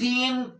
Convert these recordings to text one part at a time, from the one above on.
3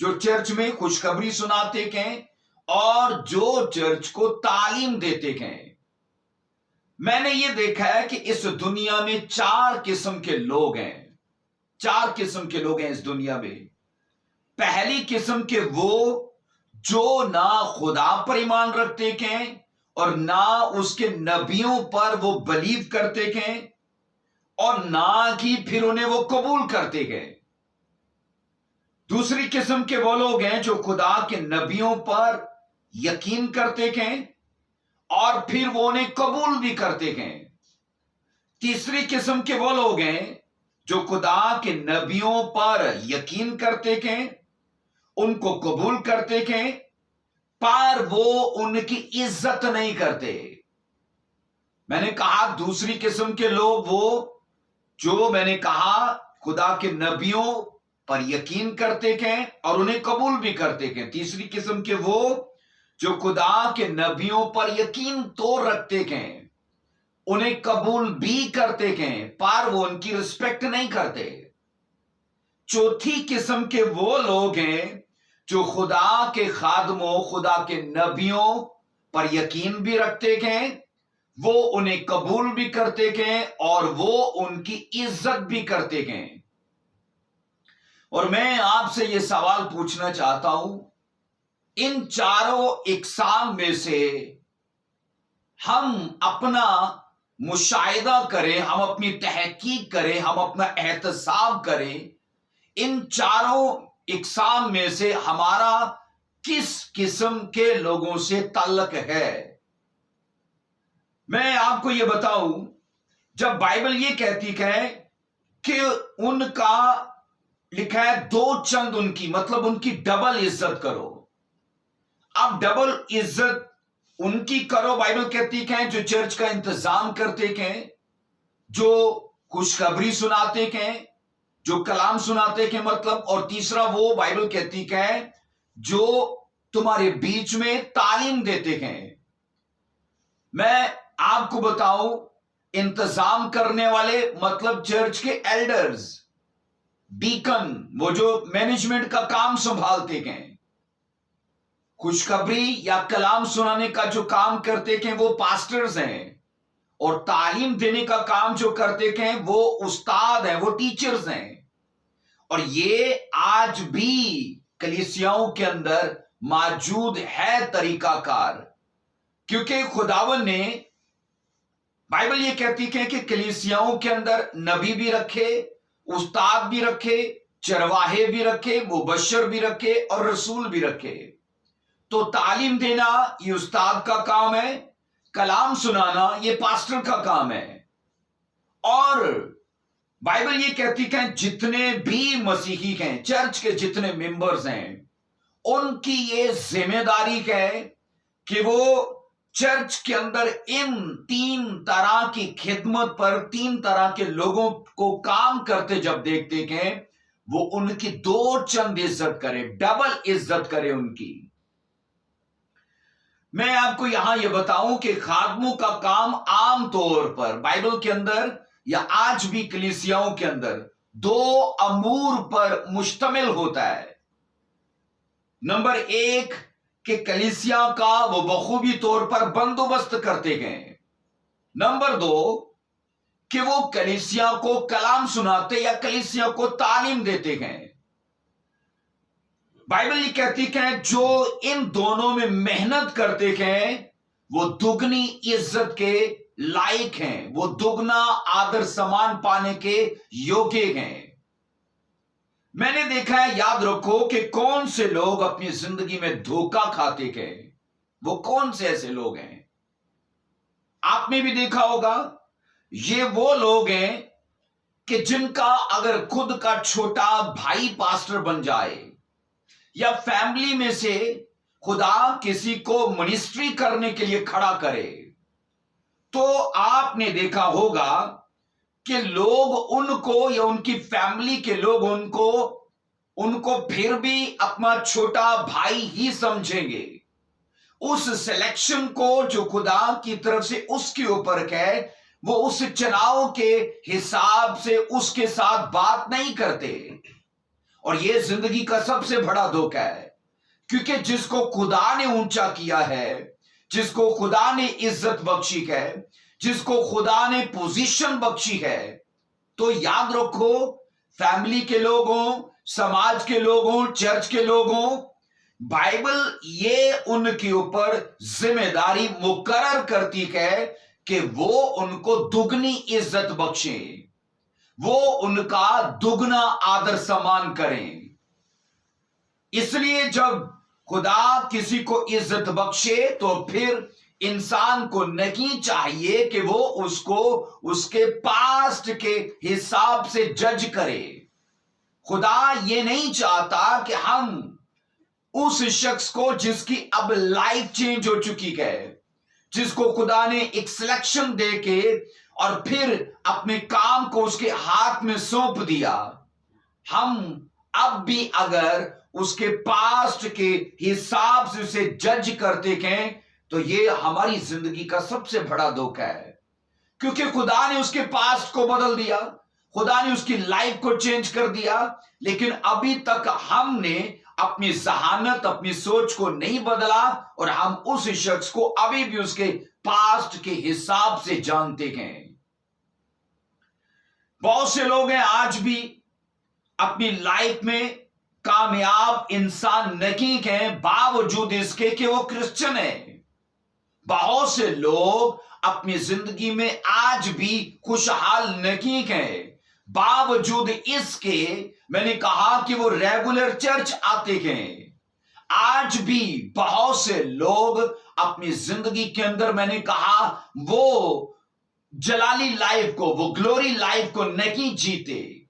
جو چرچ میں خوشخبری سناتے ہیں اور جو چرچ کو تعلیم دیتے ہیں۔ میں نے یہ دیکھا ہے کہ اس دنیا میں 4 قسم کے لوگ ہیں، 4 قسم کے لوگ ہیں اس دنیا میں۔ پہلی قسم کے وہ جو نہ خدا پر ایمان رکھتے ہیں اور نہ اس کے نبیوں پر وہ بلیو کرتے ہیں اور نہ ہی پھر انہیں وہ قبول کرتے ہیں۔ دوسری قسم کے وہ لوگ ہیں جو خدا کے نبیوں پر یقین کرتے ہیں اور پھر وہ انہیں قبول بھی کرتے ہیں۔ تیسری قسم کے وہ لوگ ہیں جو خدا کے نبیوں پر یقین کرتے ہیں، ان کو قبول کرتے ہیں، پر وہ ان کی عزت نہیں کرتے۔ میں نے کہا دوسری قسم کے لوگ وہ جو میں نے کہا خدا کے نبیوں پر یقین کرتے ہیں اور انہیں قبول بھی کرتے ہیں۔ تیسری قسم کے وہ جو خدا کے نبیوں پر یقین تو رکھتے ہیں، انہیں قبول بھی کرتے ہیں، پر وہ ان کی رسپیکٹ نہیں کرتے۔ چوتھی قسم کے وہ لوگ ہیں جو خدا کے خادموں، خدا کے نبیوں پر یقین بھی رکھتے ہیں، وہ انہیں قبول بھی کرتے ہیں اور وہ ان کی عزت بھی کرتے ہیں۔ اور میں آپ سے یہ سوال پوچھنا چاہتا ہوں، ان چاروں اقسام میں سے ہم اپنا مشاہدہ کریں، ہم اپنی تحقیق کریں، ہم اپنا احتساب کریں، ان چاروں اقسام میں سے ہمارا کس قسم کے لوگوں سے تعلق ہے؟ میں آپ کو یہ بتاؤں، جب بائبل یہ کہتی ہے کہ ان کا لکھا ہے 2 چند ان کی، مطلب ان کی ڈبل عزت کرو۔ اب ڈبل عزت ان کی کرو، بائبل کہتی ہے جو چرچ کا انتظام کرتے ہیں، جو خوشخبری سناتے ہیں، جو کلام سناتے ہیں، مطلب، اور تیسرا وہ بائبل کہتی ہے جو تمہارے بیچ میں تعلیم دیتے ہیں۔ میں آپ کو بتاؤں، انتظام کرنے والے مطلب چرچ کے ایلڈرز، ڈیکن، وہ جو مینجمنٹ کا کام سنبھالتے ہیں، خوشخبری یا کلام سنانے کا جو کام کرتے ہیں وہ پاسٹرز ہیں، اور تعلیم دینے کا کام جو کرتے ہیں وہ استاد ہیں، وہ ٹیچرز ہیں۔ اور یہ آج بھی کلیسیاؤں کے اندر موجود ہے طریقہ کار، کیونکہ خداوند نے، بائبل یہ کہتی ہے کہ کلیسیاؤں کے اندر نبی بھی رکھے، استاد بھی رکھے، چرواہے بھی رکھے، مبشر بھی رکھے اور رسول بھی رکھے۔ تو تعلیم دینا یہ استاد کا کام ہے، کلام سنانا یہ پاسٹر کا کام ہے۔ اور بائبل یہ کہتی ہے جتنے بھی مسیحی ہیں، چرچ کے جتنے ممبرز ہیں، ان کی یہ ذمہ داری ہے کہ وہ چرچ کے اندر ان 3 طرح کی خدمت پر، 3 طرح کے لوگوں کو کام کرتے جب دیکھتے ہیں، وہ ان کی 2 چند عزت کرے، ڈبل عزت کرے ان کی۔ میں آپ کو یہاں یہ بتاؤں کہ خادموں کا کام عام طور پر بائبل کے اندر یا آج بھی کلیسیاؤں کے اندر 2 امور پر مشتمل ہوتا ہے۔ نمبر 1 کہ کلیسیا کا وہ بخوبی طور پر بندوبست کرتے ہیں۔ نمبر 2 کہ وہ کلیسیا کو کلام سناتے یا کلیسیا کو تعلیم دیتے ہیں۔ بائبل یہ کہتی ہے جو ان دونوں میں محنت کرتے ہیں وہ دگنی عزت کے لائق ہیں، وہ دگنا آدر سمان پانے کے یوگے ہیں۔ میں نے دیکھا ہے، یاد رکھو کہ کون سے لوگ اپنی زندگی میں دھوکہ کھاتے ہیں، وہ کون سے ایسے لوگ ہیں۔ آپ نے بھی دیکھا ہوگا، یہ وہ لوگ ہیں کہ جن کا اگر خود کا چھوٹا بھائی پاسٹر بن جائے یا فیملی میں سے خدا کسی کو منسٹری کرنے کے لیے کھڑا کرے، تو آپ نے دیکھا ہوگا کہ لوگ ان کو یا ان کی فیملی کے لوگ ان کو پھر بھی اپنا چھوٹا بھائی ہی سمجھیں گے۔ اس سلیکشن کو جو خدا کی طرف سے اس کے اوپر ہے، وہ اس چناؤ کے حساب سے اس کے ساتھ بات نہیں کرتے۔ اور یہ زندگی کا سب سے بڑا دھوکہ ہے، کیونکہ جس کو خدا نے اونچا کیا ہے، جس کو خدا نے عزت بخشی ہے، جس کو خدا نے پوزیشن بخشی ہے، تو یاد رکھو فیملی کے لوگوں، سماج کے لوگوں، چرچ کے لوگوں، بائبل یہ ان کے اوپر ذمہ داری مقرر کرتی ہے کہ وہ ان کو دگنی عزت بخشیں، وہ ان کا دگنا آدر سمان کریں۔ اس لیے جب خدا کسی کو عزت بخشے تو پھر انسان کو نہیں چاہیے کہ وہ اس کو اس کے پاسٹ کے حساب سے جج کرے۔ خدا یہ نہیں چاہتا کہ ہم اس شخص کو جس کی اب لائف چینج ہو چکی ہے، جس کو خدا نے ایک سلیکشن دے کے اور پھر اپنے کام کو اس کے ہاتھ میں سونپ دیا، ہم اب بھی اگر اس کے پاسٹ کے حساب سے اسے جج کرتے ہیں تو یہ ہماری زندگی کا سب سے بڑا دھوکہ ہے، کیونکہ خدا نے اس کے پاسٹ کو بدل دیا، خدا نے اس کی لائف کو چینج کر دیا، لیکن ابھی تک ہم نے اپنی ذہانت، اپنی سوچ کو نہیں بدلا، اور ہم اس شخص کو ابھی بھی اس کے پاسٹ کے حساب سے جانتے ہیں۔ بہت سے لوگ ہیں آج بھی اپنی لائف میں کامیاب انسان نہیں ہیں، باوجود اس کے کہ وہ کرسچن ہیں۔ بہت سے لوگ اپنی زندگی میں آج بھی خوشحال نہیں ہیں، باوجود اس کے میں نے کہا کہ وہ ریگولر چرچ آتے ہیں۔ آج بھی بہت سے لوگ اپنی زندگی کے اندر میں نے کہا وہ جلالی لائف کو، وہ گلوری لائف کو نہیں جیتے۔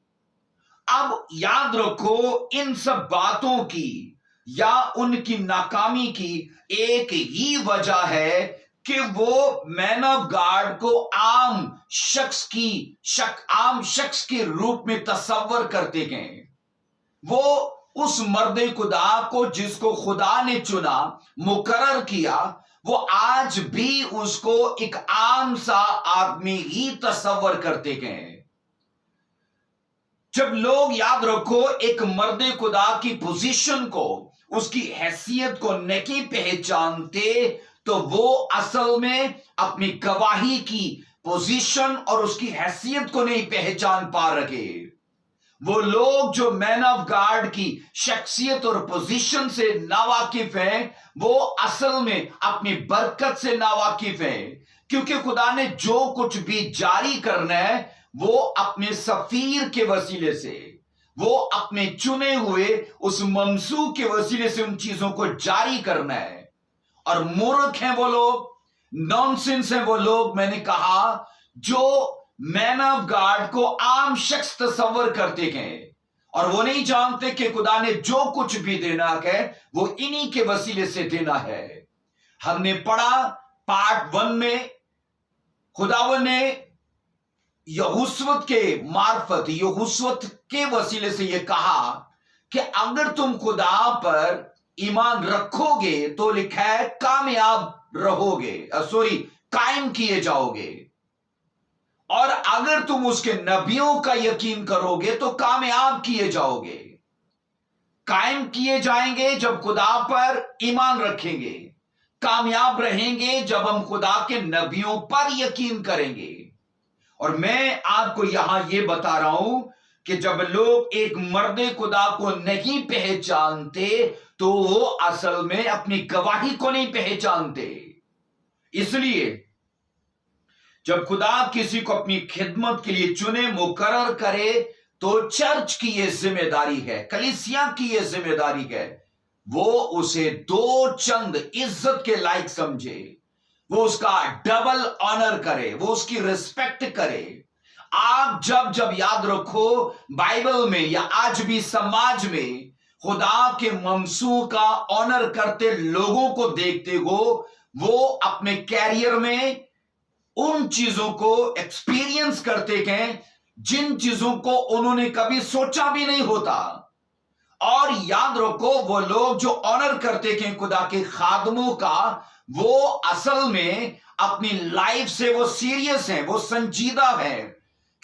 اب یاد رکھو ان سب باتوں کی یا ان کی ناکامی کی ایک ہی وجہ ہے کہ وہ مین آف گاڈ کو عام شخص کے روپ میں تصور کرتے ہیں۔ وہ اس مرد خدا کو جس کو خدا نے چنا، مقرر کیا، وہ آج بھی اس کو ایک عام سا آدمی ہی تصور کرتے ہیں۔ جب لوگ یاد رکھو ایک مرد خدا کی پوزیشن کو، اس کی حیثیت کو نہیں پہچانتے تو وہ اصل میں اپنی گواہی کی پوزیشن اور اس کی حیثیت کو نہیں پہچان پا رہے۔ وہ لوگ جو مین آف گاڈ کی شخصیت اور پوزیشن سے ناواقف ہیں، وہ اصل میں اپنی برکت سے ناواقف ہیں، کیونکہ خدا نے جو کچھ بھی جاری کرنا ہے وہ اپنے سفیر کے وسیلے سے، وہ اپنے چنے ہوئے اس ممسوح کے وسیلے سے ان چیزوں کو جاری کرنا ہے۔ اور مورخ ہیں وہ لوگ، نانسنس ہیں وہ لوگ، میں نے کہا جو مین آف گاڈ کو عام شخص تصور کرتے ہیں، اور وہ نہیں جانتے کہ خدا نے جو کچھ بھی دینا ہے وہ انہی کے وسیلے سے دینا ہے۔ ہم نے پڑھا پارٹ 1 میں خداوند نے یہوشوت کے معرفت، یہوشوت کے وسیلے سے یہ کہا کہ اگر تم خدا پر ایمان رکھو گے تو لکھا ہے کامیاب رہو گے، قائم کیے جاؤ گے، اور اگر تم اس کے نبیوں کا یقین کرو گے تو کامیاب کیے جاؤ گے۔ قائم کیے جائیں گے جب خدا پر ایمان رکھیں گے، کامیاب رہیں گے جب ہم خدا کے نبیوں پر یقین کریں گے۔ اور میں آپ کو یہاں یہ بتا رہا ہوں کہ جب لوگ ایک مرد خدا کو نہیں پہچانتے تو وہ اصل میں اپنی گواہی کو نہیں پہچانتے۔ اس لیے جب خدا کسی کو اپنی خدمت کے لیے چنے، مقرر کرے، تو چرچ کی یہ ذمہ داری ہے، کلیسیا کی یہ ذمہ داری ہے، وہ اسے دو چند عزت کے لائق سمجھے، وہ اس کا ڈبل آنر کرے، وہ اس کی ریسپیکٹ کرے۔ آپ جب یاد رکھو بائبل میں یا آج بھی سماج میں خدا کے ممسوح کا آنر کرتے لوگوں کو دیکھتے ہو، وہ اپنے کیریئر میں ان چیزوں کو ایکسپیرینس کرتے ہیں جن چیزوں کو انہوں نے کبھی سوچا بھی نہیں ہوتا۔ اور یاد رکھو وہ لوگ جو آنر کرتے ہیں خدا کے خادموں کا، وہ اصل میں اپنی لائف سے وہ سیریس ہیں، وہ سنجیدہ ہیں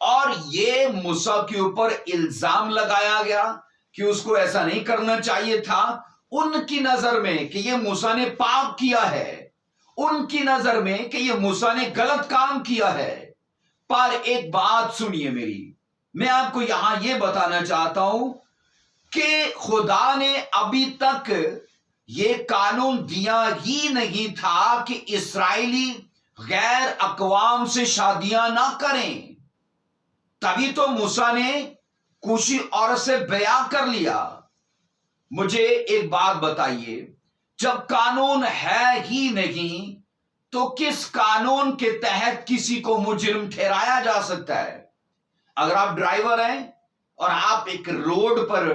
اور یہ موسیٰ کے اوپر الزام لگایا گیا کہ اس کو ایسا نہیں کرنا چاہیے تھا. ان کی نظر میں کہ یہ موسیٰ نے پاپ کیا ہے، ان کی نظر میں کہ یہ موسیٰ نے غلط کام کیا ہے. پر ایک بات سنیے میری، میں آپ کو یہاں یہ بتانا چاہتا ہوں کہ خدا نے ابھی تک یہ قانون دیا ہی نہیں تھا کہ اسرائیلی غیر اقوام سے شادیاں نہ کریں. تبھی تو موسیٰ نے کوشی عورت سے بیعہ کر لیا. مجھے ایک بات بتائیے، جب قانون ہے ہی نہیں تو کس قانون کے تحت کسی کو مجرم ٹھہرایا جا سکتا ہے؟ اگر آپ ڈرائیور ہیں اور آپ ایک روڈ پر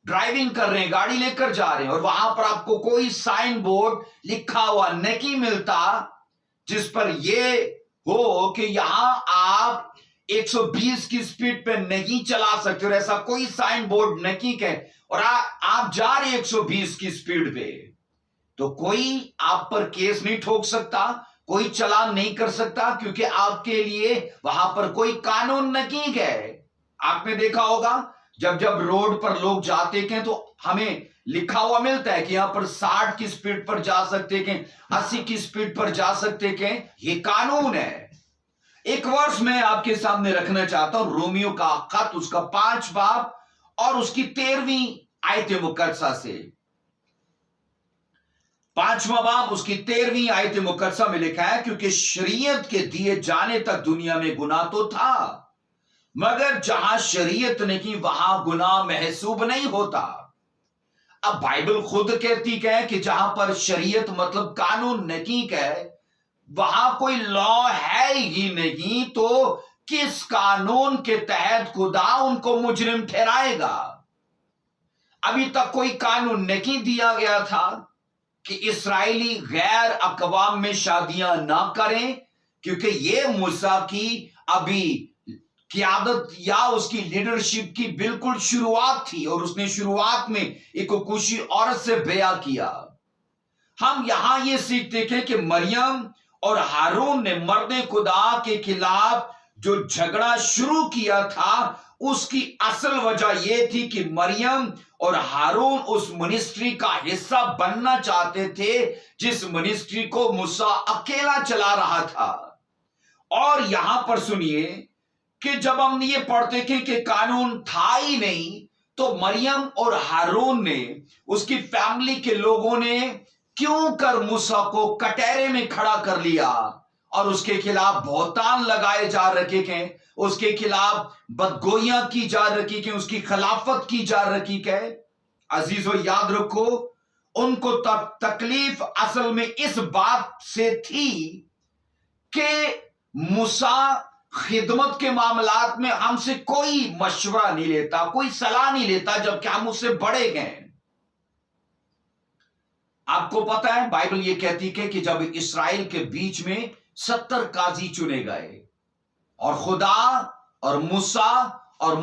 ڈرائیونگ کر رہے ہیں، گاڑی لے کر جا رہے ہیں، اور وہاں پر آپ کو کوئی سائن بورڈ لکھا ہوا نہیں ملتا جس پر یہ ہو کہ یہاں آپ 120 کی سپیڈ پہ نہیں چلا سکتے، اور ایسا کوئی سائن بورڈ نہیں کہ اور آپ جا رہے 120 کی سپیڈ پہ، تو کوئی آپ پر کیس نہیں ٹھوک سکتا، کوئی چلان نہیں کر سکتا، کیونکہ آپ کے لیے وہاں پر کوئی قانون نہیں ہے. آپ نے دیکھا ہوگا جب روڈ پر لوگ جاتے ہیں تو ہمیں لکھا ہوا ملتا ہے کہ یہاں پر 60 کی سپیڈ پر جا سکتے ہیں، 80 کی سپیڈ پر جا سکتے ہیں. یہ قانون ہے. ایک ورس میں آپ کے سامنے رکھنا چاہتا ہوں، رومیو کا خط، اس کا 5 باب اور اس کی 13ویں آیت مقدسہ سے. 5واں باب اس کی 13ویں آیت مقدسہ میں لکھا ہے، کیونکہ شریعت کے دیے جانے تک دنیا میں گناہ تو تھا، مگر جہاں شریعت نہیں وہاں گناہ محسوب نہیں ہوتا. اب بائبل خود کہتی ہے کہ جہاں پر شریعت مطلب قانون نہیں ہے، وہاں کوئی لا ہے ہی نہیں، تو کس قانون کے تحت خدا ان کو مجرم ٹھہرائے گا؟ ابھی تک کوئی قانون نہیں دیا گیا تھا کہ اسرائیلی غیر اقوام میں شادیاں نہ کریں، کیونکہ یہ موسیٰ کی ابھی قیادت یا اس کی لیڈرشپ کی بالکل شروعات تھی، اور اس نے شروعات میں ایک کوشی عورت سے بیعہ کیا. ہم یہاں یہ سیکھتے ہیں کہ مریم اور ہارون نے مرد خدا کے خلاف جو جھگڑا شروع کیا تھا، اس کی اصل وجہ یہ تھی کہ مریم اور ہارون اس منسٹری کا حصہ بننا چاہتے تھے جس منسٹری کو موسیٰ اکیلا چلا رہا تھا. اور یہاں پر سنیے کہ جب ہم یہ پڑھتے تھے کہ قانون تھا ہی نہیں، تو مریم اور ہارون نے، اس کی فیملی کے لوگوں نے کیوں کر موسیٰ کو کٹہرے میں کھڑا کر لیا اور اس کے خلاف بہتان لگائے جا رکھے ہیں، اس کے خلاف بدگوئیاں کی جا رکھی ہیں، اس کی خلافت کی جا رکھی ہے. عزیزو یاد رکھو، ان کو تکلیف اصل میں اس بات سے تھی کہ موسیٰ خدمت کے معاملات میں ہم سے کوئی مشورہ نہیں لیتا، کوئی صلاح نہیں لیتا، جبکہ ہم اس سے بڑے گئے. آپ کو پتا ہے بائبل یہ کہتی ہے کہ جب اسرائیل کے بیچ میں 70 قاضی چنے گئے، اور خدا اور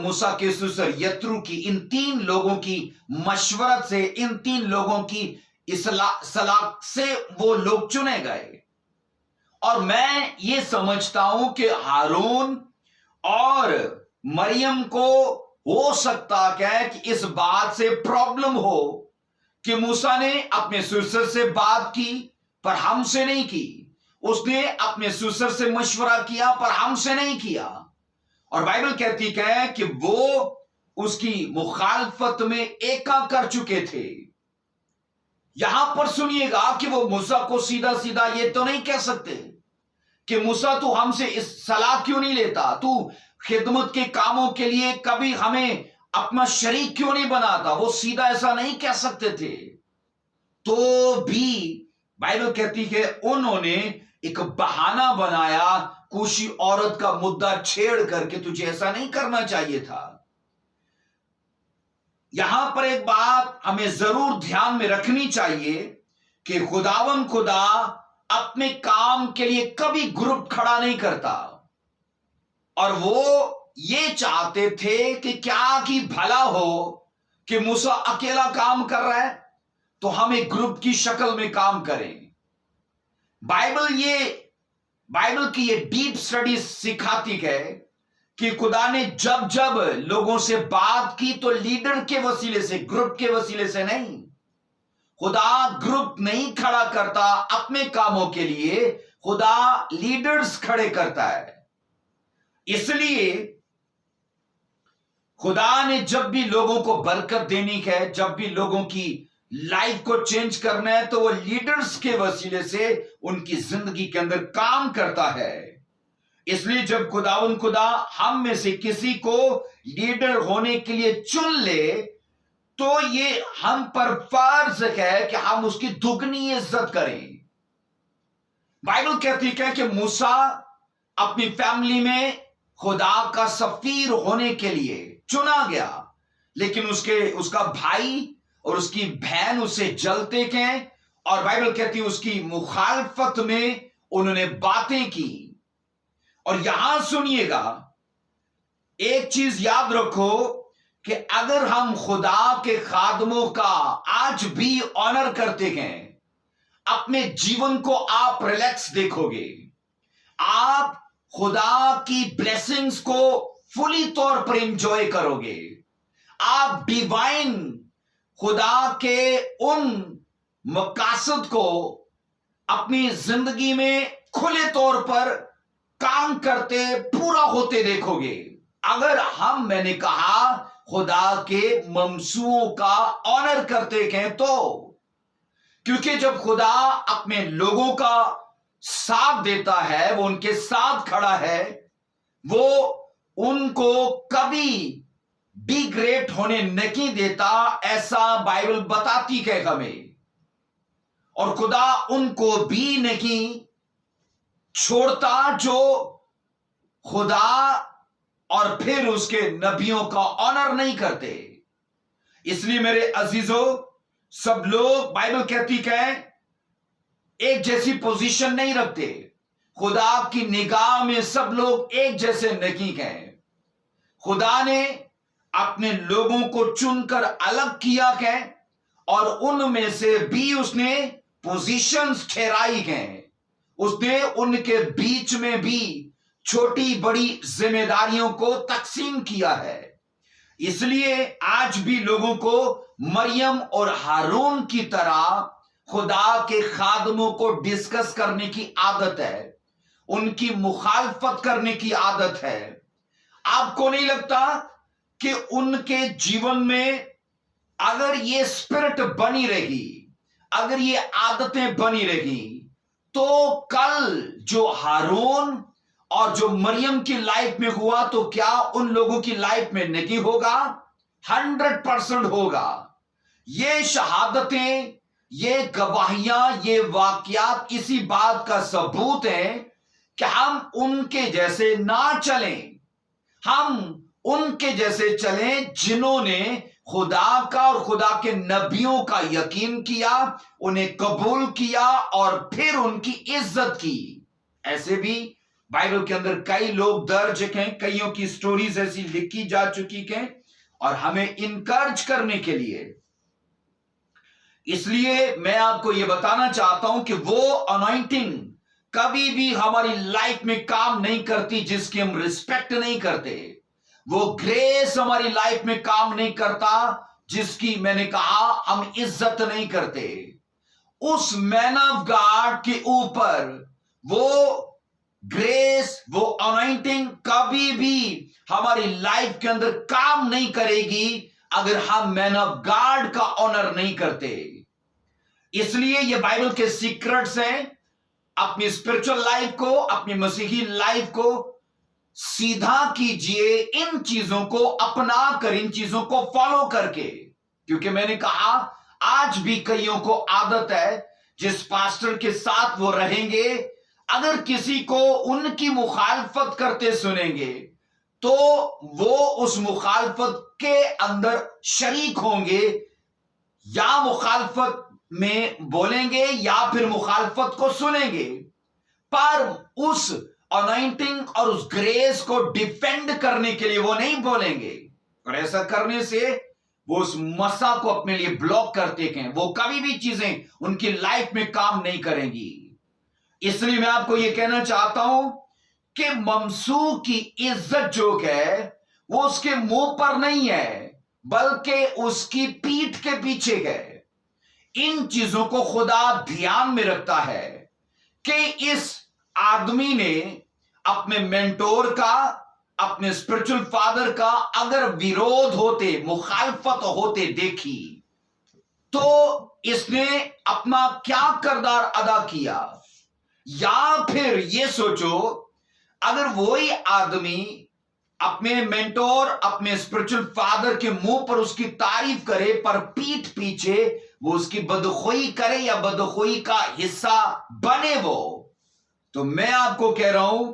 موسیٰ کے سسر یترو کی، ان 3 لوگوں کی مشورت سے، ان 3 لوگوں کی صلاح سے وہ لوگ چنے گئے. اور میں یہ سمجھتا ہوں کہ ہارون اور مریم کو ہو سکتا ہے کہ اس بات سے پرابلم ہو کہ موسیٰ نے اپنے سسر سے بات کی پر ہم سے نہیں کی، اس نے اپنے سسر سے مشورہ کیا پر ہم سے نہیں کیا. اور بائبل کہتی ہے کہ وہ اس کی مخالفت میں ایکا کر چکے تھے. یہاں پر سنیے گا کہ وہ موسیٰ کو سیدھا سیدھا یہ تو نہیں کہہ سکتے کہ موسیٰ تو ہم سے اس صلاح کیوں نہیں لیتا، تو خدمت کے کاموں کے لیے کبھی ہمیں اپنا شریک کیوں نہیں بناتا. وہ سیدھا ایسا نہیں کہہ سکتے تھے. تو بھی بائبل کہتی ہے انہوں نے ایک بہانہ بنایا کوشی عورت کا مدعا چھیڑ کر کے تجھے ایسا نہیں کرنا چاہیے تھا. یہاں پر ایک بات ہمیں ضرور دھیان میں رکھنی چاہیے کہ خداوند خدا اپنے کام کے لیے کبھی گروپ کھڑا نہیں کرتا، اور وہ یہ چاہتے تھے کہ کیا کی بھلا ہو کہ موسیٰ اکیلا کام کر رہا ہے تو ہم ایک گروپ کی شکل میں کام کریں. بائبل کی یہ ڈیپ سٹڈی سکھاتی ہے کہ خدا نے جب جب لوگوں سے بات کی تو لیڈر کے وسیلے سے، گروپ کے وسیلے سے نہیں. خدا گروپ نہیں کھڑا کرتا اپنے کاموں کے لیے، خدا لیڈرز کھڑے کرتا ہے. اس لیے خدا نے جب بھی لوگوں کو برکت دینی ہے، جب بھی لوگوں کی لائف کو چینج کرنا ہے، تو وہ لیڈرز کے وسیلے سے ان کی زندگی کے اندر کام کرتا ہے. اس لیے جب خدا ہم میں سے کسی کو لیڈر ہونے کے لیے چن لے تو یہ ہم پر فرض ہے کہ ہم اس کی دگنی عزت کریں. بائبل کہتی ہے کہ موسیٰ اپنی فیملی میں خدا کا سفیر ہونے کے لیے چنا گیا، لیکن اس کا بھائی اور اس کی بہن اسے جلتے گئے، اور بائبل کہتی ہے اس کی مخالفت میں انہوں نے باتیں کی. اور یہاں سنیے گا، ایک چیز یاد رکھو کہ اگر ہم خدا کے خادموں کا آج بھی آنر کرتے ہیں، اپنے جیون کو آپ ریلیکس دیکھو گے، آپ خدا کی بلیسنگز کو فلی طور پر انجوائے کرو گے، آپ ڈیوائن خدا کے ان مقاصد کو اپنی زندگی میں کھلے طور پر کام کرتے پورا ہوتے دیکھو گے. اگر میں نے کہا خدا کے ممسوعوں کا آنر کرتے ہیں تو، کیونکہ جب خدا اپنے لوگوں کا ساتھ دیتا ہے، وہ ان کے ساتھ کھڑا ہے، وہ ان کو کبھی ڈی گریڈ ہونے نہیں دیتا، ایسا بائبل بتاتی ہے ہمیں. اور خدا ان کو بھی نہیں چھوڑتا جو خدا اور پھر اس کے نبیوں کا آنر نہیں کرتے. اس لیے میرے عزیزو، سب لوگ بائبل کہتی کہ ایک جیسی پوزیشن نہیں رکھتے. خدا کی نگاہ میں سب لوگ ایک جیسے نہیں ہیں. خدا نے اپنے لوگوں کو چن کر الگ کیا ہے، اور ان میں سے بھی اس نے پوزیشنز ٹھہرائی ہیں. اس نے ان کے بیچ میں بھی چھوٹی بڑی ذمہ داریوں کو تقسیم کیا ہے. اس لیے آج بھی لوگوں کو مریم اور ہارون کی طرح خدا کے خادموں کو ڈسکس کرنے کی عادت ہے، ان کی مخالفت کرنے کی عادت ہے. آپ کو نہیں لگتا کہ ان کے جیون میں اگر یہ اسپرٹ بنی رہی، اگر یہ عادتیں بنی رہی، تو کل جو ہارون اور جو مریم کی لائف میں ہوا تو کیا ان لوگوں کی لائف میں نہیں ہوگا؟ 100% ہوگا. یہ شہادتیں، یہ گواہیاں، یہ واقعات اسی بات کا ثبوت ہیں کہ ہم ان کے جیسے نہ چلیں، ہم ان کے جیسے چلیں جنہوں نے خدا کا اور خدا کے نبیوں کا یقین کیا، انہیں قبول کیا اور پھر ان کی عزت کی. ایسے بھی بائبل کے اندر کئی لوگ درج ہیں، کئیوں کی سٹوریز ایسی لکھی جا چکی ہیں، اور ہمیں انکرج کرنے کے لیے. اس لیے میں آپ کو یہ بتانا چاہتا ہوں کہ وہ انوائنٹنگ کبھی بھی ہماری لائف میں کام نہیں کرتی جس کی ہم ریسپیکٹ نہیں کرتے. وہ گریس ہماری لائف میں کام نہیں کرتا جس کی میں نے کہا ہم عزت نہیں کرتے. اس مین آف گاڈ کے اوپر وہ گریس، وہ انوائنٹنگ کبھی بھی ہماری لائف کے اندر کام نہیں کرے گی اگر ہم مین آف گاڈ کا آنر نہیں کرتے. اس لیے یہ بائبل کے سیکرٹس ہیں. اپنی اسپرچل لائف کو، اپنی مسیحی لائف کو سیدھا کیجئے، ان چیزوں کو اپنا کر، ان چیزوں کو فالو کر کے. کیونکہ میں نے کہا آج بھی کئیوں کو عادت ہے جس پاسٹر کے ساتھ وہ رہیں گے، اگر کسی کو ان کی مخالفت کرتے سنیں گے تو وہ اس مخالفت کے اندر شریک ہوں گے، یا مخالفت میں بولیں گے یا پھر مخالفت کو سنیں گے، پر اس انوائنٹنگ اور اس گریس کو ڈیفینڈ کرنے کے لیے وہ نہیں بولیں گے. اور ایسا کرنے سے وہ اس مسا کو اپنے لیے بلاک کرتے ہیں. وہ کبھی بھی چیزیں ان کی لائف میں کام نہیں کریں گی. اس لیے میں آپ کو یہ کہنا چاہتا ہوں کہ ممسوح کی عزت جو ہے وہ اس کے منہ پر نہیں ہے بلکہ اس کی پیٹھ کے پیچھے ہے. ان چیزوں کو خدا دھیان میں رکھتا ہے کہ اس آدمی نے اپنے مینٹور کا، اپنے اسپرچل فادر کا اگر ویرودھ ہوتے، مخالفت ہوتے دیکھی تو اس نے اپنا کیا کردار ادا کیا. یا پھر یہ سوچو اگر وہی آدمی اپنے مینٹور، اپنے اسپرچل فادر کے منہ پر اس کی تعریف کرے پر پیٹھ پیچھے وہ اس کی بدخوئی کرے یا بدخوئی کا حصہ بنے وہ، تو میں آپ کو کہہ رہا ہوں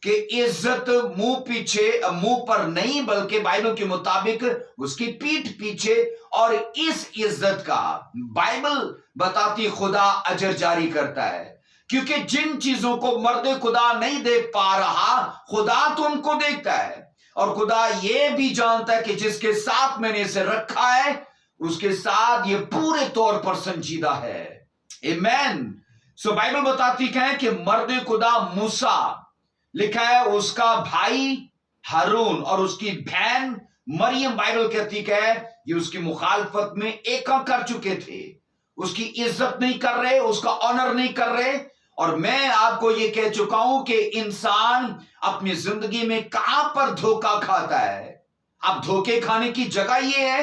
کہ عزت منہ پر نہیں بلکہ بائبل کے مطابق اس کی پیٹھ پیچھے، اور اس عزت کا بائبل بتاتی خدا اجر جاری کرتا ہے. کیونکہ جن چیزوں کو مرد خدا نہیں دیکھ پا رہا خدا تو ان کو دیکھتا ہے، اور خدا یہ بھی جانتا ہے کہ جس کے ساتھ میں نے اسے رکھا ہے اس کے ساتھ یہ پورے طور پر سنجیدہ ہے. آمین. سو بائبل بتاتی ہے کہ مرد خدا موسیٰ لکھا ہے اس کا بھائی ہارون اور اس کی بہن مریم، بائبل کہتی ہے یہ اس کی مخالفت میں ایکا کر چکے تھے، اس کی عزت نہیں کر رہے، اس کا آنر نہیں کر رہے. اور میں آپ کو یہ کہہ چکا ہوں کہ انسان اپنی زندگی میں کہاں پر دھوکہ کھاتا ہے. اب دھوکے کھانے کی جگہ یہ ہے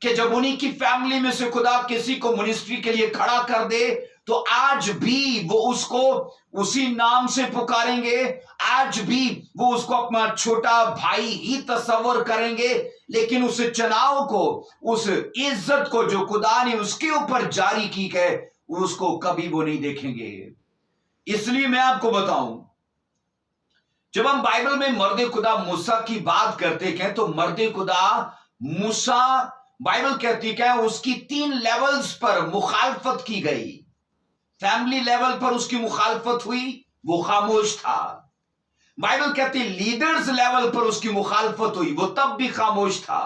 کہ جب انہی کی فیملی میں سے خدا کسی کو منسٹری کے لیے کھڑا کر دے تو آج بھی وہ اس کو اسی نام سے پکاریں گے، آج بھی وہ اس کو اپنا چھوٹا بھائی ہی تصور کریں گے، لیکن اس چناؤ کو، اس عزت کو جو خدا نے اس کے اوپر جاری کی ہے اس کو کبھی وہ نہیں دیکھیں گے. اس لیے میں آپ کو بتاؤں، جب ہم بائبل میں مرد خدا موسیٰ کی بات کرتے ہیں تو مرد خدا موسیٰ بائبل کہتی ہے اس کی 3 لیولز پر مخالفت کی گئی. فیملی لیول پر اس کی مخالفت ہوئی، وہ خاموش تھا. بائبل کہتی لیڈرز لیول پر اس کی مخالفت ہوئی، وہ تب بھی خاموش تھا.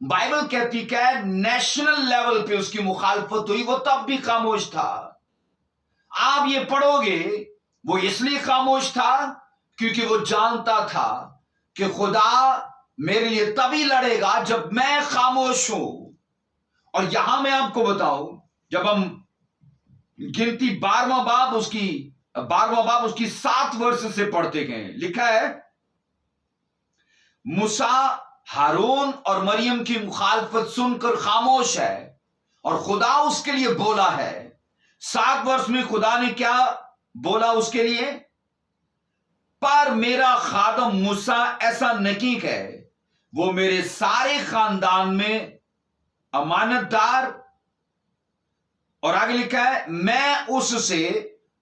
بائبل کہتی کہ نیشنل لیول پہ اس کی مخالفت ہوئی، وہ تب بھی خاموش تھا. آپ یہ پڑھو گے وہ اس لیے خاموش تھا کیونکہ وہ جانتا تھا کہ خدا میرے لیے تبھی لڑے گا جب میں خاموش ہوں. اور یہاں میں آپ کو بتاؤں، جب ہم گنتی 12واں باب اس کی 7 ورس سے پڑھتے گئے، لکھا ہے موسیٰ ہارون اور مریم کی مخالفت سن کر خاموش ہے اور خدا اس کے لیے بولا ہے. 7 ورس میں خدا نے کیا بولا اس کے لیے؟ پر میرا خادم موسیٰ ایسا نہیں ہے، وہ میرے سارے خاندان میں امانت دار، اور آگے لکھا ہے میں اس سے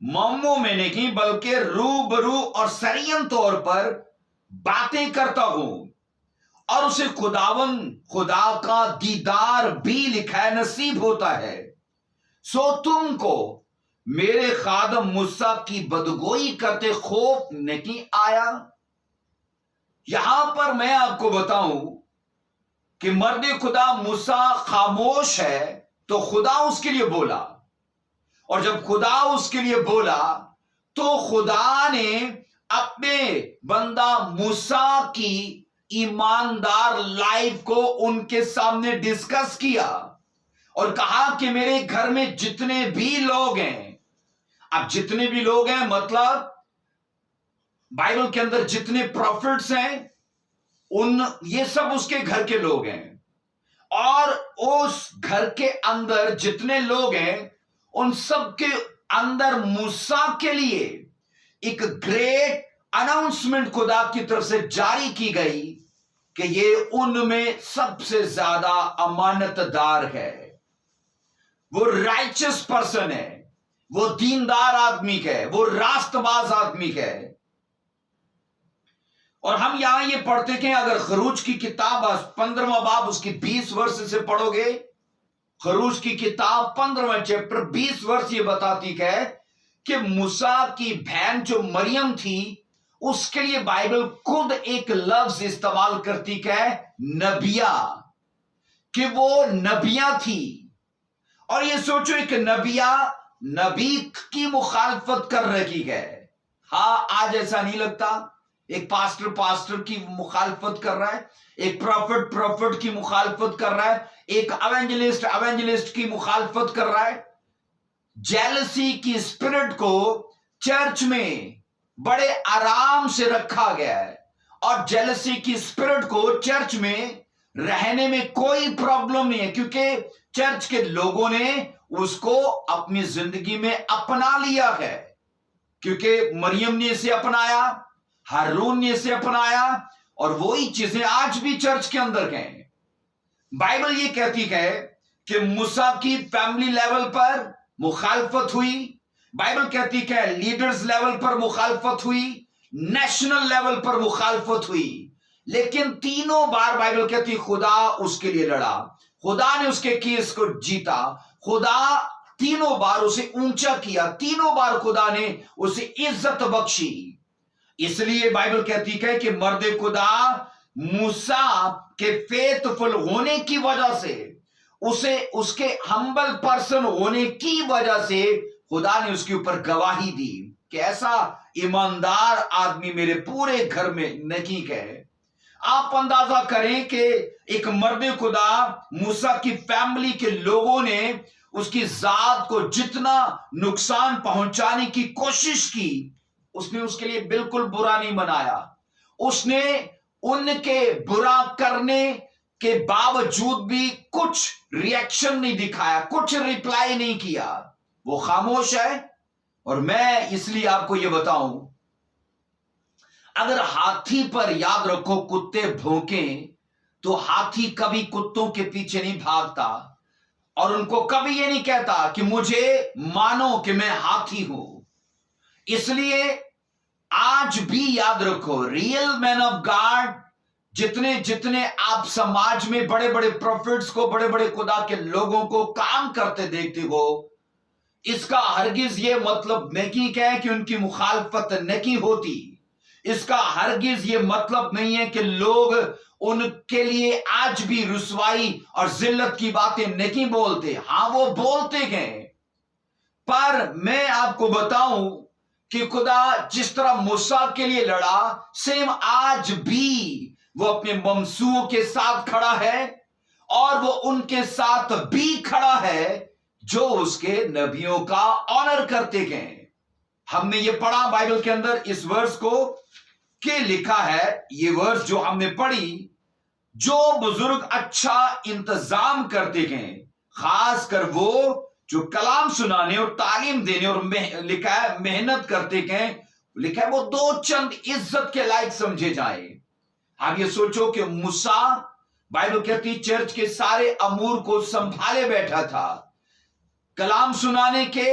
ممو میں نہیں بلکہ روبرو اور سرین طور پر باتیں کرتا ہوں، اور اسے خدا کا دیدار بھی لکھا ہے نصیب ہوتا ہے. سو تم کو میرے خادم موسیٰ کی بدگوئی کرتے خوف نہیں آیا. یہاں پر میں آپ کو بتاؤں کہ مرد خدا موسیٰ خاموش ہے تو خدا اس کے لیے بولا، اور جب خدا اس کے لیے بولا تو خدا نے اپنے بندہ موسیٰ کی ایماندار لائف کو ان کے سامنے ڈسکس کیا اور کہا کہ میرے گھر میں جتنے بھی لوگ ہیں، اب جتنے بھی لوگ ہیں مطلب بائبل کے اندر جتنے پروفٹس ہیں یہ سب اس کے گھر کے لوگ ہیں، اور اس گھر کے اندر جتنے لوگ ہیں ان سب کے اندر موسیٰ کے لیے ایک گریٹ اناؤنسمنٹ خدا کی طرف سے جاری کی گئی کہ یہ ان میں سب سے زیادہ امانت دار ہے، وہ رائچس پرسن ہے، وہ دیندار آدمی ہے، وہ راست باز آدمی ہے. اور ہم یہاں یہ پڑھتے ہیں، اگر خروج کی کتاب 15واں باب اس کی 20 ورس سے پڑھو گے، خروج کی کتاب 15واں چیپٹر 20 ورس یہ بتاتی ہے کہ موسیٰ کی بہن جو مریم تھی اس کے لیے بائبل خود ایک لفظ استعمال کرتی ہے نبیہ، کہ وہ نبیہ تھی. اور یہ سوچو ایک نبیہ نبی کی مخالفت کر رہی ہے. ہاں آج ایسا نہیں لگتا ایک پاسٹر کی مخالفت کر رہا ہے، ایک پروفٹ کی مخالفت کر رہا ہے، ایک ایونجلسٹ کی مخالفت کر رہا ہے۔ جیلسی کی اسپرٹ کو چرچ میں بڑے آرام سے رکھا گیا ہے، اور جیلسی کی اسپرٹ کو چرچ میں رہنے میں کوئی پرابلم نہیں ہے، کیونکہ چرچ کے لوگوں نے اس کو اپنی زندگی میں اپنا لیا ہے، کیونکہ مریم نے اسے اپنایا، ہارون نے اسے اپنایا، اور وہی چیزیں آج بھی چرچ کے اندر ہیں۔ بائبل یہ کہتی ہے کہ موسیٰ کی فیملی لیول پر مخالفت ہوئی، بائبل کہتی ہے لیڈرز لیول پر مخالفت ہوئی، نیشنل لیول پر مخالفت ہوئی، لیکن تینوں بار بائبل کہتی خدا اس کے لیے لڑا، خدا نے اس کے کیس کو جیتا، خدا تینوں بار اسے اونچا کیا، تینوں بار خدا نے اسے عزت بخشی۔ اس لیے بائبل کہتی ہے کہ مرد خدا موسیٰ کے فیتھفل ہونے کی وجہ سے، اسے اس کے ہمبل پرسن ہونے کی وجہ سے خدا نے اس کے اوپر گواہی دی کہ ایسا ایماندار آدمی میرے پورے گھر میں نہیں ہے۔ آپ اندازہ کریں کہ ایک مرد خدا موسیٰ کی فیملی کے لوگوں نے اس کی ذات کو جتنا نقصان پہنچانے کی کوشش کی، اس نے اس کے لیے بالکل برا نہیں منایا۔ اس نے ان کے برا کرنے کے باوجود بھی کچھ ری ایکشن نہیں دکھایا، کچھ ریپلائی نہیں کیا، وہ خاموش ہے۔ اور میں اس لیے آپ کو یہ بتاؤں، اگر ہاتھی پر یاد رکھو کتے بھونکیں تو ہاتھی کبھی کتوں کے پیچھے نہیں بھاگتا، اور ان کو کبھی یہ نہیں کہتا کہ مجھے مانو کہ میں ہاتھی ہوں۔ اس لیے آج بھی یاد رکھو، ریئل مین آف گاڈ جتنے آپ سماج میں بڑے بڑے پروفٹس کو، بڑے بڑے خدا کے لوگوں کو کام کرتے دیکھتے ہو، اس کا ہرگز یہ مطلب نہیں ہے کہ ان کی مخالفت نہیں ہوتی، اس کا ہرگز یہ مطلب نہیں ہے کہ لوگ ان کے لیے آج بھی رسوائی اور ذلت کی باتیں نہیں بولتے۔ ہاں وہ بولتے ہیں، پر میں آپ کو بتاؤں کہ خدا جس طرح موسیٰ کے لیے لڑا، سیم آج بھی وہ اپنے ممسوحوں کے ساتھ کھڑا ہے، اور وہ ان کے ساتھ بھی کھڑا ہے جو اس کے نبیوں کا آنر کرتے ہیں۔ ہم نے یہ پڑھا بائبل کے اندر اس ورس کو کہ لکھا ہے، یہ ورس جو ہم نے پڑھی، جو بزرگ اچھا انتظام کرتے ہیں، خاص کر وہ جو کلام سنانے اور تعلیم دینے اور لکھا ہے محنت کرتے ہیں، لکھا ہے وہ دو چند عزت کے لائق سمجھے جائیں۔ آپ یہ سوچو کہ موسیٰ بائبل کہتی چرچ کے سارے امور کو سنبھالے بیٹھا تھا، کلام سنانے کے،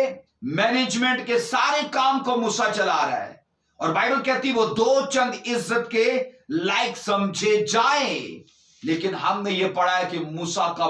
مینجمنٹ کے سارے کام کو موسیٰ چلا رہا ہے، اور بائبل کہتی وہ دو چند عزت کے لائق سمجھے جائیں، لیکن ہم نے یہ پڑھا ہے کہ موسیٰ کا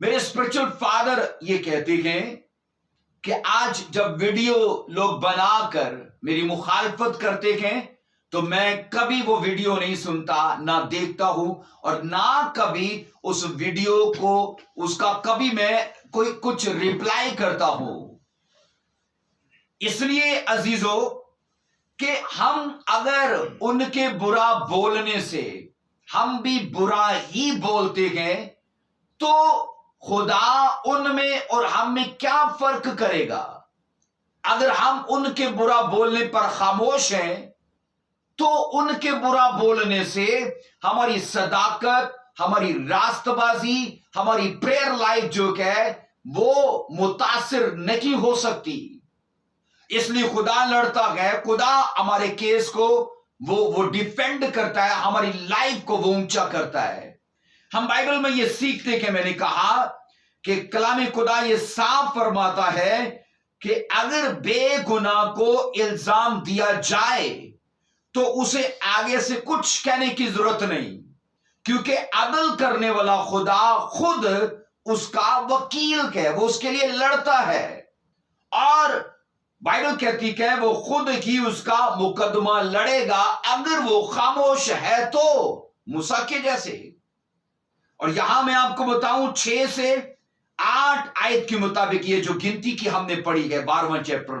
میرے اسپرچل فادر یہ کہتے ہیں کہ آج جب ویڈیو لوگ بنا کر میری مخالفت کرتے ہیں تو میں کبھی وہ ویڈیو نہیں سنتا، نہ دیکھتا ہوں، اور نہ کبھی اس ویڈیو کو اس کا کبھی میں کوئی کچھ ریپلائی کرتا ہوں۔ اس لیے عزیزو کہ ہم اگر ان کے برا بولنے سے ہم بھی برا ہی بولتے ہیں تو خدا ان میں اور ہم میں کیا فرق کرے گا؟ اگر ہم ان کے برا بولنے پر خاموش ہیں تو ان کے برا بولنے سے ہماری صداقت، ہماری راست بازی، ہماری پریئر لائف جو ہے وہ متاثر نہیں ہو سکتی۔ اس لیے خدا لڑتا ہے، خدا ہمارے کیس کو وہ ڈیفینڈ کرتا ہے، ہماری لائف کو وہ اونچا کرتا ہے۔ ہم بائبل میں یہ سیکھتے کہ میں نے کہا کہ کلام خدا یہ صاف فرماتا ہے کہ اگر بے گناہ کو الزام دیا جائے تو اسے آگے سے کچھ کہنے کی ضرورت نہیں، کیونکہ عدل کرنے والا خدا خود اس کا وکیل ہے، وہ اس کے لیے لڑتا ہے، اور بائبل کہتی کہ وہ خود ہی اس کا مقدمہ لڑے گا اگر وہ خاموش ہے تو، موسیٰ کے جیسے۔ اور یہاں میں آپ کو بتاؤں 6 سے 8 آیت کے مطابق، یہ جو گنتی کی ہم نے پڑھی ہے 12واں چیپٹر،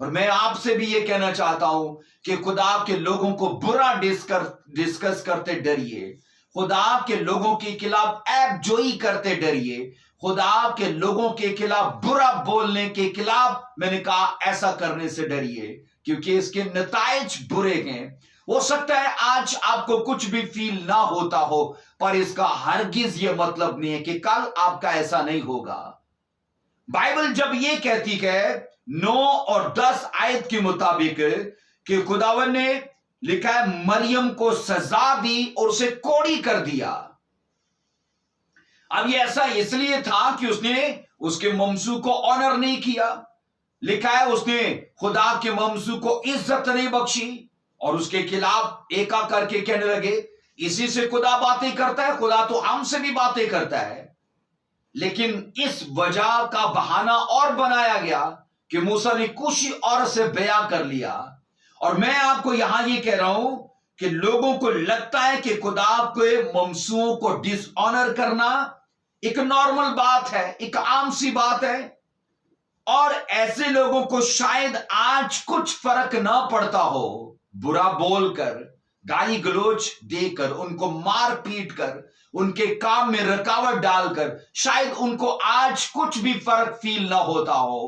اور میں آپ سے بھی یہ کہنا چاہتا ہوں کہ خدا کے لوگوں کو برا ڈسکس کرتے ڈریے، خدا کے لوگوں کے خلاف عیب جوئی کرتے ڈریے، خدا کے لوگوں کے خلاف برا بولنے کے خلاف میں نے کہا ایسا کرنے سے ڈریے، کیونکہ اس کے نتائج برے ہیں۔ ہو سکتا ہے آج آپ کو کچھ بھی فیل نہ ہوتا ہو، پر اس کا ہرگز یہ مطلب نہیں ہے کہ کل آپ کا ایسا نہیں ہوگا۔ بائبل جب یہ کہتی ہے 9 اور 10 آیت کے مطابق کہ خداوند نے لکھا ہے مریم کو سزا دی اور اسے کوڑی کر دیا، اب یہ ایسا اس لیے تھا کہ اس نے اس کے ممسو کو آنر نہیں کیا، لکھا ہے اس نے خدا کے ممسو کو عزت نہیں بخشی، اور اس کے خلاف ایکا کر کے کہنے لگے اسی سے خدا باتیں کرتا ہے، خدا تو ہم سے بھی باتیں کرتا ہے۔ لیکن اس وجہ کا بہانہ اور بنایا گیا کہ موسیٰ نے کوشی عورت سے بیعہ کر لیا۔ اور میں آپ کو یہاں یہ کہہ رہا ہوں کہ لوگوں کو لگتا ہے کہ خدا کے ممسوؤں کو ڈس آنر کرنا ایک نارمل بات ہے، ایک عام سی بات ہے، اور ایسے لوگوں کو شاید آج کچھ فرق نہ پڑتا ہو، برا بول کر، گالی گلوچ دے کر، ان کو مار پیٹ کر، ان کے کام میں رکاوٹ ڈال کر، شاید ان کو آج کچھ بھی فرق فیل نہ ہوتا ہو۔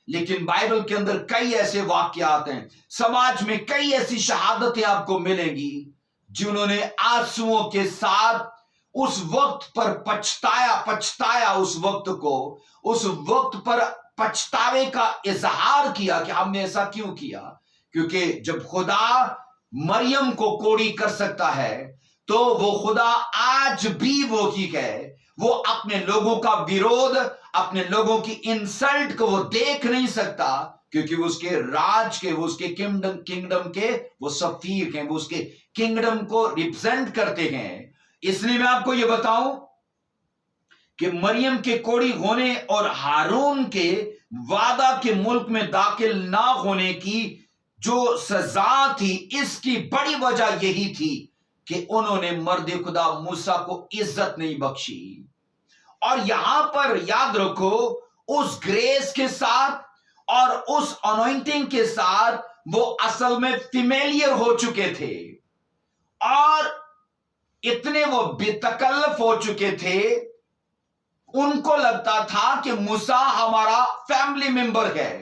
لیکن بائبل کے اندر کئی ایسے واقعات ہیں، سماج میں کئی ایسی شہادتیں آپ کو ملیں گی جنہوں نے آنسوؤں کے ساتھ اس وقت پر پچھتایا اس وقت کو، اس وقت پر پچھتاوے کا اظہار کیا کہ ہم نے ایسا کیوں کیا۔ کیونکہ جب خدا مریم کو کوڑی کر سکتا ہے تو وہ خدا آج بھی وہی ہے، وہ اپنے لوگوں کا ویرود، اپنے لوگوں کی انسلٹ کو وہ دیکھ نہیں سکتا، کیونکہ وہ اس کے راج کے، وہ اس کے کنگڈم کے وہ سفیر ہیں، وہ اس کے کنگڈم کو ریپرزینٹ کرتے ہیں۔ اس لیے میں آپ کو یہ بتاؤں کہ مریم کے کوڑی ہونے اور ہارون کے وعدہ کے ملک میں داخل نہ ہونے کی جو سزا تھی، اس کی بڑی وجہ یہی تھی کہ انہوں نے مرد خدا موسیٰ کو عزت نہیں بخشی۔ اور یہاں پر یاد رکھو اس گریس کے ساتھ اور اس انوائنٹنگ کے ساتھ وہ اصل میں فیمیلیئر ہو چکے تھے، اور اتنے وہ بے تکلف ہو چکے تھے، ان کو لگتا تھا کہ موسیٰ ہمارا فیملی ممبر ہے،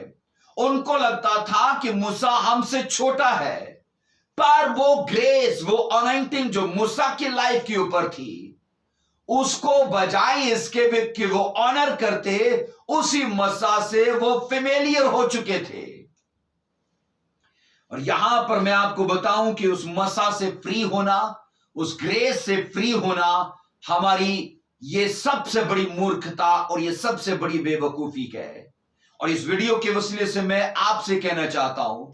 ان کو لگتا تھا کہ موسیٰ ہم سے چھوٹا ہے، پر وہ گریس، وہ انوائنٹنگ جو موسیٰ کی لائف کے اوپر تھی، اس کو بجائے اس کے کہ وہ آنر کرتے، اسی مسا سے وہ فیمیلیئر ہو چکے تھے۔ اور یہاں پر میں آپ کو بتاؤں کہ اس مسا سے فری ہونا، اس گریس سے فری ہونا ہماری یہ سب سے بڑی مورکھتا اور یہ سب سے بڑی بے وقوفی ہے۔ اور اس ویڈیو کے وسیلے سے میں آپ سے کہنا چاہتا ہوں،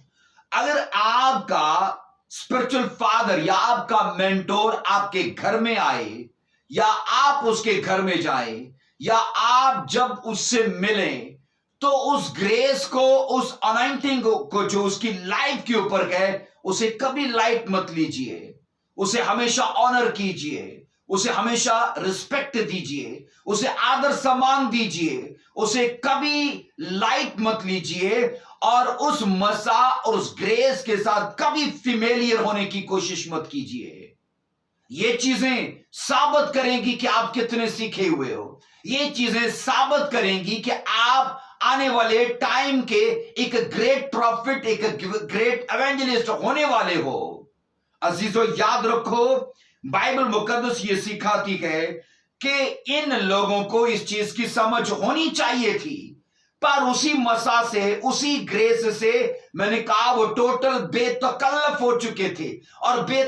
اگر آپ کا اسپرچل فادر یا آپ کا مینٹور آپ کے گھر میں آئے، یا آپ اس کے گھر میں جائیں، یا آپ جب اس سے ملیں، تو اس گریس کو، اس انائنٹنگ کو جو اس کی لائف کے اوپر ہے، اسے کبھی لائٹ مت لیجئے، اسے ہمیشہ آنر کیجئے، اسے ہمیشہ رسپیکٹ دیجئے، اسے آدر سمان دیجئے، اسے کبھی لائٹ مت لیجئے، اور اس مسا اور اس گریس کے ساتھ کبھی فیمیلیئر ہونے کی کوشش مت کیجئے۔ یہ چیزیں ثابت کریں گی کہ آپ کتنے سیکھے ہوئے ہو، یہ چیزیں ثابت کریں گی کہ آپ آنے والے ٹائم کے ایک گریٹ پروفٹ، ایک گریٹ ایونجلسٹ ہونے والے ہو۔ عزیزو یاد رکھو، بائبل مقدس یہ سکھاتی ہے کہ ان لوگوں کو اس چیز کی سمجھ ہونی چاہیے تھی، پر اسی مسا سے، اسی گریس سے میں نے کہا وہ ٹوٹل بے تکلف ہو چکے تھے، اور بے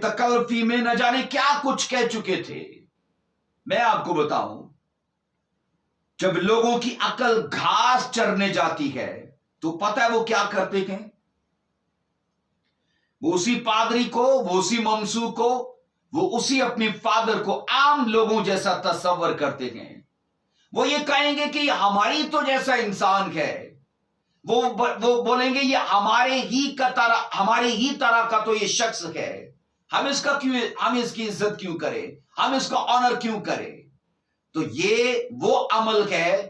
تکلفی میں نہ جانے کیا کچھ کہہ چکے تھے۔ میں آپ کو بتاؤں، جب لوگوں کی عقل گھاس چرنے جاتی ہے تو پتہ ہے وہ کیا کرتے ہیں؟ وہ اسی پادری کو، وہ اسی ممسو کو، وہ اسی اپنے فادر کو عام لوگوں جیسا تصور کرتے ہیں۔ وہ یہ کہیں گے کہ یہ ہماری تو جیسا انسان ہے، وہ بولیں گے یہ ہمارے ہی طرح کا تو یہ شخص ہے، ہم اس کی عزت کیوں کریں، ہم اس کا آنر کیوں کریں۔ تو یہ وہ عمل ہے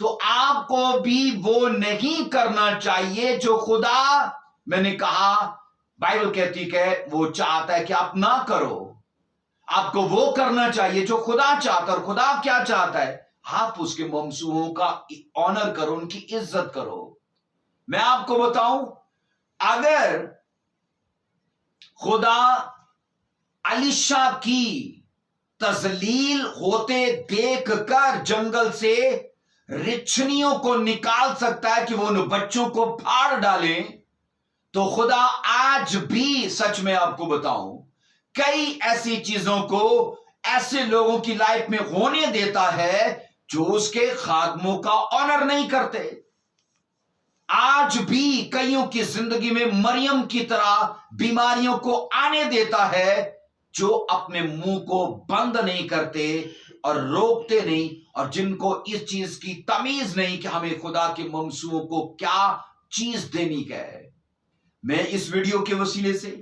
تو آپ کو بھی وہ نہیں کرنا چاہیے جو خدا، میں نے کہا بائبل کہتی کہ وہ چاہتا ہے کہ آپ نہ کرو. آپ کو وہ کرنا چاہیے جو خدا چاہتا ہے. اور خدا کیا چاہتا ہے؟ آپ اس کے منصوبوں کا آنر کرو، ان کی عزت کرو. میں آپ کو بتاؤں، اگر خدا الیشا کی تذلیل ہوتے دیکھ کر جنگل سے رچھنیوں کو نکال سکتا ہے کہ وہ ان بچوں کو پھاڑ ڈالیں، تو خدا آج بھی، سچ میں آپ کو بتاؤں، کئی ایسی چیزوں کو ایسے لوگوں کی لائف میں ہونے دیتا ہے جو اس کے خادموں کا آنر نہیں کرتے. آج بھی کئیوں کی زندگی میں مریم کی طرح بیماریوں کو آنے دیتا ہے جو اپنے منہ کو بند نہیں کرتے اور روکتے نہیں، اور جن کو اس چیز کی تمیز نہیں کہ ہمیں خدا کے منصوبوں کو کیا چیز دینی ہے. میں اس ویڈیو کے وسیلے سے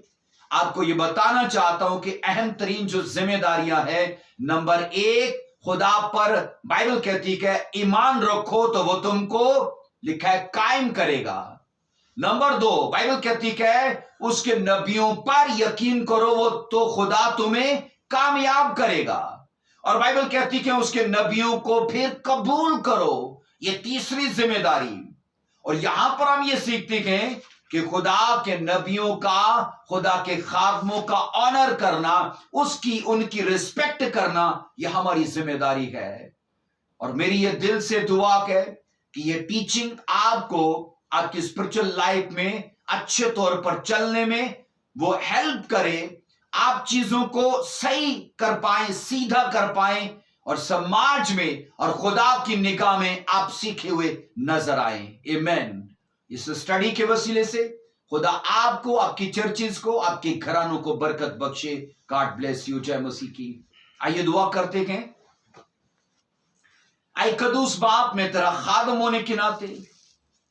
آپ کو یہ بتانا چاہتا ہوں کہ اہم ترین جو ذمہ داریاں ہیں، نمبر 1، خدا پر بائبل کہتی کہ ایمان رکھو تو وہ تم کو، لکھا ہے، قائم کرے گا. نمبر 2، بائبل کہتی کہ اس کے نبیوں پر یقین کرو، وہ تو خدا تمہیں کامیاب کرے گا. اور بائبل کہتی کہ اس کے نبیوں کو پھر قبول کرو. یہ تیسری ذمہ داری. اور یہاں پر ہم یہ سیکھتے ہیں کہ خدا کے نبیوں کا، خدا کے خادموں کا آنر کرنا، ان کی ریسپیکٹ کرنا، یہ ہماری ذمہ داری ہے. اور میری یہ دل سے دعا ہے کہ یہ ٹیچنگ آپ کو آپ کی اسپرچل لائف میں اچھے طور پر چلنے میں وہ ہیلپ کرے، آپ چیزوں کو صحیح کر پائیں، سیدھا کر پائیں، اور سماج میں اور خدا کی نگاہ میں آپ سیکھے ہوئے نظر آئیں. آمین. اس اسٹڈی کے وسیلے سے خدا آپ کو، آپ کی چرچز کو، آپ کے گھرانوں کو برکت بخشے. God bless you. جے مسیح کی. آئیے دعا کرتے ہیں. اے قدوس باپ، میں تیرا خادم ہونے کے ناطے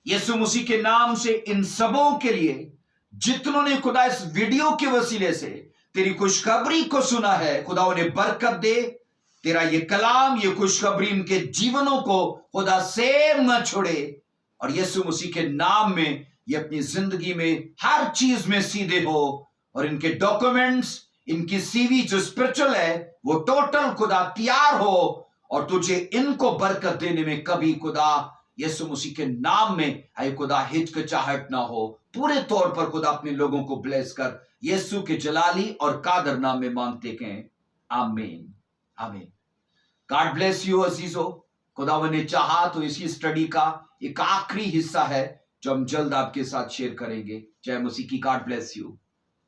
یسوع مسیح کے نام سے ان سبوں کے لیے جتنوں نے خدا اس ویڈیو کے وسیلے سے تیری خوشخبری کو سنا ہے، خدا انہیں برکت دے. تیرا یہ کلام، یہ خوشخبری ان کے جیونوں کو خدا سیب نہ چھوڑے، اور یسوع مسیح کے نام میں یہ اپنی زندگی میں ہر چیز میں سیدھے ہو، اور ان کے ڈاکومنٹس، ان کی سی وی جو اسپرچل ہے وہ ٹوٹل خدا تیار ہو، اور تجھے ان کو برکت دینے میں کبھی خدا یسوع مسیح کے نام میں اے خدا ہچکچاہٹ نہ ہو. پورے طور پر خدا اپنے لوگوں کو بلیس کر، یسوع کے جلالی اور قادر نام میں مانگتے ہیں. آمین. آمین. گاڈ بلیس یو عزیزو. خدا نے چاہا تو اسی اسٹڈی کا ایک آخری حصہ ہے جو ہم جلد آپ کے ساتھ شیئر کریں گے. جے مسیح کی. God bless you.